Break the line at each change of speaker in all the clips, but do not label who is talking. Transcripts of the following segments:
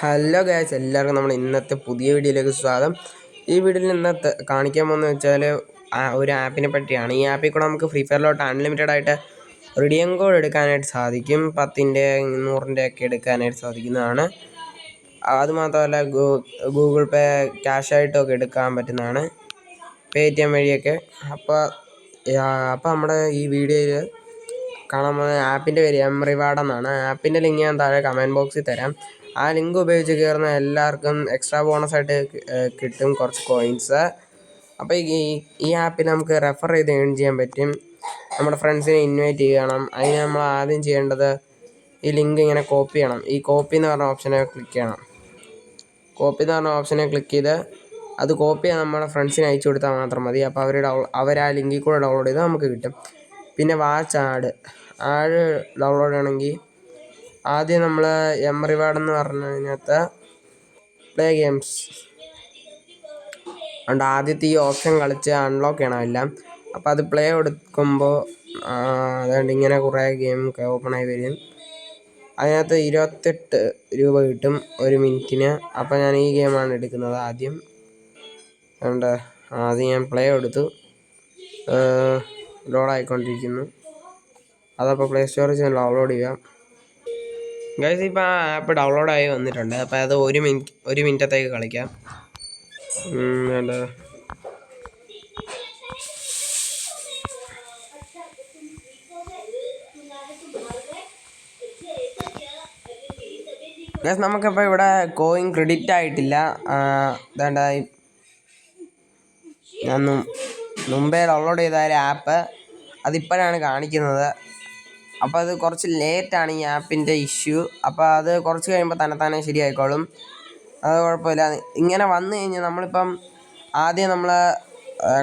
Hello guys, എല്ലാവർക്കും നമ്മുടെ ഇന്നത്തെ പുതിയ വീഡിയോയിലേക്ക് സ്വാഗതം. ഈ വീഡിയോയിൽ ഇന്നത്തെ കാണിക്കാൻ പോകുന്നത് വെച്ചാൽ ഒരു ആപ്പിനെ പറ്റിയാണ്. ഈ ആപ്പിൽ കൂടെ നമുക്ക് ഫ്രീ ഫയറിലോട്ട് അൺലിമിറ്റഡ് ആയിട്ട് റിഡിയം കോഡ് എടുക്കാനായിട്ട് സാധിക്കും. 10-ൻ്റെ 100-ൻ്റെ ഒക്കെ എടുക്കാനായിട്ട് സാധിക്കുന്നതാണ്. അതുമാത്രമല്ല ഗൂഗിൾ പേ ക്യാഷായിട്ടൊക്കെ എടുക്കാൻ പറ്റുന്നതാണ്, പേടിഎം വഴിയൊക്കെ. അപ്പോൾ നമ്മുടെ ഈ വീഡിയോയിൽ കാണാൻ പോകുന്ന ആപ്പിൻ്റെ പേര് റിവാർഡ് എന്നാണ്. ആപ്പിൻ്റെ ലിങ്ക് ഞാൻ താഴെ കമൻറ്റ് ബോക്സിൽ തരാം. ആ ലിങ്ക് ഉപയോഗിച്ച് കയറുന്ന എല്ലാവർക്കും എക്സ്ട്രാ ബോണസായിട്ട് കിട്ടും കുറച്ച് കോയിൻസ്. അപ്പോൾ ഈ ആപ്പിൽ നമുക്ക് റെഫർ ചെയ്ത് ഏൺ ചെയ്യാൻ പറ്റും. നമ്മുടെ ഫ്രണ്ട്സിനെ ഇൻവൈറ്റ് ചെയ്യണം. അതിന് നമ്മൾ ആദ്യം ചെയ്യേണ്ടത് ഈ ലിങ്ക് ഇങ്ങനെ കോപ്പി ചെയ്യണം. ഈ കോപ്പി എന്ന് പറഞ്ഞ ഓപ്ഷനെ ക്ലിക്ക് ചെയ്യണം. കോപ്പി എന്ന് പറഞ്ഞ ഓപ്ഷനെ ക്ലിക്ക് ചെയ്ത് അത് കോപ്പി ചെയ്യാൻ നമ്മുടെ ഫ്രണ്ട്സിന് അയച്ചു കൊടുത്താൽ മാത്രം മതി. അപ്പോൾ അവർ ആ ലിങ്കിൽ കൂടെ ഡൗൺലോഡ് ചെയ്താൽ നമുക്ക് കിട്ടും. പിന്നെ വാച്ച് ആഡ് ഡൗൺലോഡ് ചെയ്യണമെങ്കിൽ ആദ്യം നമ്മൾ റിവാർഡ് എന്ന് പറഞ്ഞതിനകത്ത് പ്ലേ ഗെയിംസ് ഉണ്ട്. ആദ്യത്തെ ഈ ഓപ്ഷൻ കളിച്ച് അൺലോക്ക് ചെയ്യണം എല്ലാം. അപ്പോൾ അത് പ്ലേ കൊടുക്കുമ്പോൾ അതുകൊണ്ട് ഇങ്ങനെ കുറേ ഗെയിം ഓപ്പണായി വരും. അതിനകത്ത് 28 രൂപ കിട്ടും 1 മിനിറ്റിന്. അപ്പോൾ ഞാൻ ഈ ഗെയിമാണ് എടുക്കുന്നത്. ആദ്യം ഞാൻ പ്ലേ കൊടുത്തു, ലോഡായിക്കൊണ്ടിരിക്കുന്നു. അതപ്പോൾ പ്ലേ സ്റ്റോറിൽ ചെന്ന് ഡൗൺലോഡ് ചെയ്യാം. ഗൈസ്, ഇപ്പോൾ ആ ആപ്പ് ഡൗൺലോഡായി വന്നിട്ടുണ്ട്. അപ്പോൾ അത് 1 മിനിറ്റത്തേക്ക് കളിക്കാം. വേണ്ട ഗൈസ്, നമുക്കിപ്പോൾ ഇവിടെ കോയിൻ ക്രെഡിറ്റ് ആയിട്ടില്ല. വേണ്ട ഞാൻ മുമ്പേ ഡൗൺലോഡ് ചെയ്ത ഒരു ആപ്പ് അതിപ്പോഴാണ് കാണിക്കുന്നത്. അപ്പോൾ അത് കുറച്ച് ലേറ്റാണ് ഈ ആപ്പിൻ്റെ ഇഷ്യൂ. അപ്പോൾ അത് കുറച്ച് കഴിയുമ്പോൾ തന്നെ ശരിയായിക്കോളും. അത് കുഴപ്പമില്ല. ഇങ്ങനെ വന്നു കഴിഞ്ഞാൽ നമ്മളിപ്പം ആദ്യം നമ്മൾ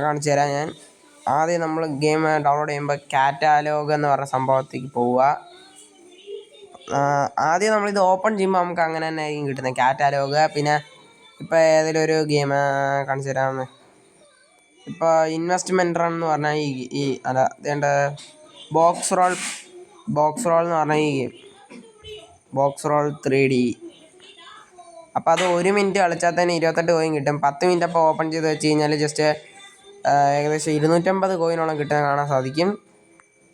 കാണിച്ചു തരാം. ഞാൻ ആദ്യം നമ്മൾ ഗെയിം ഡൗൺലോഡ് ചെയ്യുമ്പോൾ കാറ്റലോഗ് എന്ന് പറഞ്ഞ സംഭവത്തേക്ക് പോവുക. ആദ്യം നമ്മളിത് ഓപ്പൺ ചെയ്യുമ്പോൾ നമുക്ക് അങ്ങനെ തന്നെ ആയിരിക്കും കിട്ടുന്നത്, കാറ്റലോഗ്. പിന്നെ ഇപ്പോൾ ഏതെങ്കിലും ഒരു ഗെയിം കാണിച്ചു തരാം. ഇപ്പോൾ ഇൻവെസ്റ്റ്മെൻറ്റ് റൺ എന്ന് പറഞ്ഞാൽ വേണ്ട ബോക്സ് റോൾ എന്ന് പറഞ്ഞാൽ ഈ ഗെയിം ബോക്സ് റോൾ 3D. അപ്പോൾ അത് 1 മിനിറ്റ് കളിച്ചാൽ തന്നെ 28 കോയിൻ കിട്ടും. 10 മിനിറ്റ് അപ്പോൾ ഓപ്പൺ ചെയ്ത് വെച്ച് കഴിഞ്ഞാൽ ജസ്റ്റ് ഏകദേശം 250 കോയിനോളം കിട്ടുന്നത് കാണാൻ സാധിക്കും.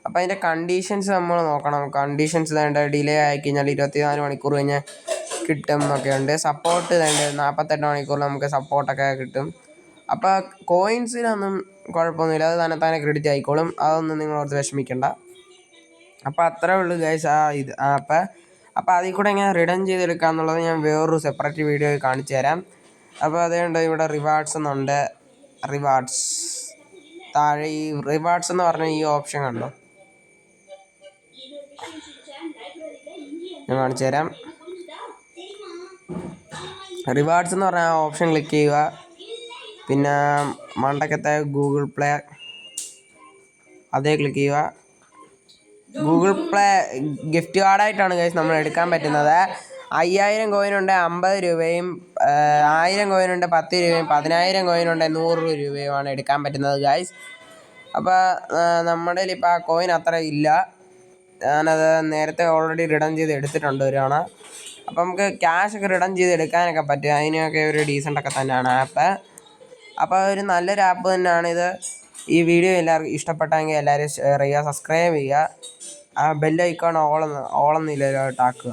അപ്പോൾ അതിൻ്റെ കണ്ടീഷൻസ് നമ്മൾ നോക്കണം. കണ്ടീഷൻസ് വേണ്ട ഡിലേ ആയിക്കഴിഞ്ഞാൽ 24 മണിക്കൂർ കഴിഞ്ഞ് കിട്ടും എന്നൊക്കെ ഉണ്ട്. സപ്പോർട്ട് വേണ്ട 48 മണിക്കൂറിൽ നമുക്ക് സപ്പോർട്ടൊക്കെ കിട്ടും. അപ്പോൾ കോയിൻസിനൊന്നും കുഴപ്പമൊന്നുമില്ല, അത് തന്നെ ക്രെഡിറ്റ് ആയിക്കോളും. അതൊന്നും നിങ്ങൾ ഓർത്ത് വിഷമിക്കണ്ട. അപ്പോൾ അത്രേ ഉള്ളൂ ഗൈസ് ആപ്പ്. അപ്പോൾ അതിൽ കൂടെ എങ്ങനെ റിഡം ചെയ്തെടുക്കുക എന്നുള്ളത് ഞാൻ വേറൊരു സെപ്പറേറ്റ് വീഡിയോ കാണിച്ചു തരാം. അപ്പോൾ അതുകൊണ്ട് ഇവിടെ റിവാർഡ്സ് എന്നുണ്ട്. റിവാർഡ്സ് താഴെ ഈ റിവാർഡ്സ് എന്ന് പറഞ്ഞ ഈ ഓപ്ഷൻ കണ്ടോ, ഞാൻ കാണിച്ചു തരാം. റിവാർഡ്സ് എന്ന് പറഞ്ഞ ആ ഓപ്ഷൻ ക്ലിക്ക് ചെയ്യുക. പിന്നെ മണ്ടക്കത്തെ ഗൂഗിൾ പ്ലേ അതേ ക്ലിക്ക് ചെയ്യുക. ഗൂഗിൾ പ്ലേ ഗിഫ്റ്റ് കാർഡായിട്ടാണ് ഗൈസ് നമ്മൾ എടുക്കാൻ പറ്റുന്നത്. 5000 കോയിനുണ്ട് 50 രൂപയും, 1000 കോയിനുണ്ട് 10 രൂപയും, 10000 കോയിനുണ്ട് 100 രൂപയുമാണ് എടുക്കാൻ പറ്റുന്നത് ഗൈസ്. അപ്പോൾ നമ്മുടെ ഇപ്പോൾ ആ കോയിൻ അത്ര ഇല്ല. ഞാനത് നേരത്തെ ഓൾറെഡി റിഡം ചെയ്ത് എടുത്തിട്ടുണ്ട് ഒരു തവണ. അപ്പോൾ നമുക്ക് ക്യാഷൊക്കെ റിഡം ചെയ്ത് എടുക്കാനൊക്കെ പറ്റും. അതിനൊക്കെ ഒരു ഡീസൻ്റൊക്കെ തന്നെയാണ് ആപ്പ്. അപ്പോൾ ഒരു നല്ലൊരു ആപ്പ് തന്നെയാണിത്. ഈ വീഡിയോ എല്ലാവർക്കും ഇഷ്ടപ്പെട്ടെങ്കിൽ എല്ലാവരും ഷെയർ ചെയ്യുക, സബ്സ്ക്രൈബ് ചെയ്യുക. ആ ബെല്ലൈക്കോൺ ഓളെന്നില്ലതായിട്ടാക്കുക.